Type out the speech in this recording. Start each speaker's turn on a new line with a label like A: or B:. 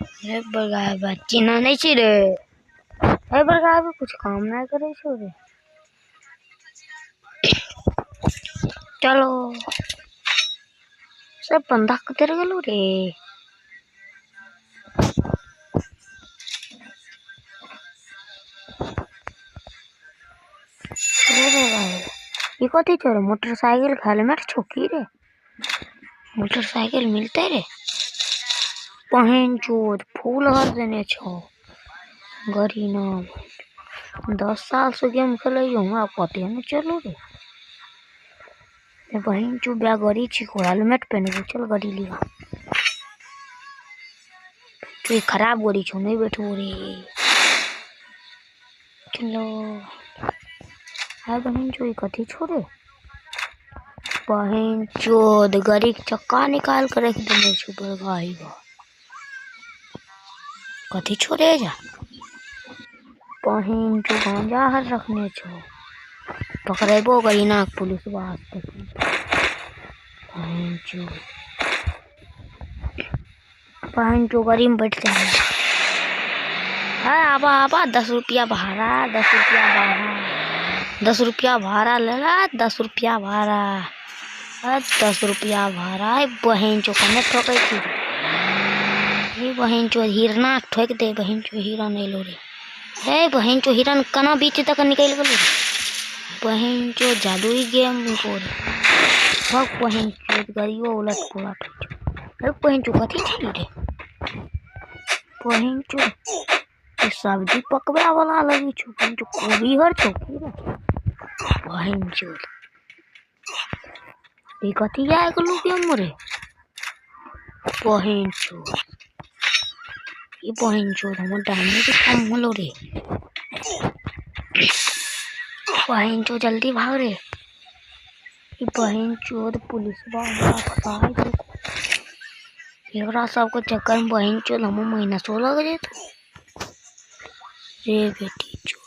A: हे बगाए बच्ची ना नहीं छी रे। हे बगाए कुछ काम ना करे छो रे। चलो सब बंदा किधर गेलो रे। ये कथी छोरे मोटरसाइकिल हेलमेट छोकी रे। मोटरसाइकिल मिलते रे पहन चोद फूल हर देने छो गरी नाम 10 साल से गेम खेले हमरा पते न चलो रे। बहन चो ब्या गरी छिको हेलमेट पहन चल गाड़ी लिया। तो ये खराब गरी छो नहीं बैठो रे। चलो हाय बहन चो ये कथी छोरे बहन चोद गरी चक्का निकाल कर रख देने छो बरगाई बा कथी छोरे जा बहन चो गांजा हर रखने छो पकड़ेबो गई ना पुलिस वास्ते बहन चो गरी में बैठ जाए। हाँ आबा आबा 10 रुपया भाड़ा 10 रुपया भाड़ा 10 रुपया भाड़ा ले ला 10 रुपया भाड़ा 10 रुपया भाड़ा बहन चो कने ठोकै छी हे बहन चो हिरना ठोक दे बहन चो हिरन एलो रे। हे बहन चो हिरन कना बीच तक निकल गेलो रे बहन चो जादुई गेम को रे भग बहन चो गरियो उलट पुलट हे बहन चो कथी छी रे बहन चो सब्जी पकवा वाला लगी छो बहन चो कोबी हर छो की रे बहन चो ये कथी आए गेलो गेम रे बहन चो ये बहन चो हमर डैमेज कम होलो रे बहन चो जल्दी भाग रे ये बहन चोद पुलिस वाला फसाई दे एकरा सबको चक्कर में बहन चोद हम महीना 16 गए रे बेटी चो।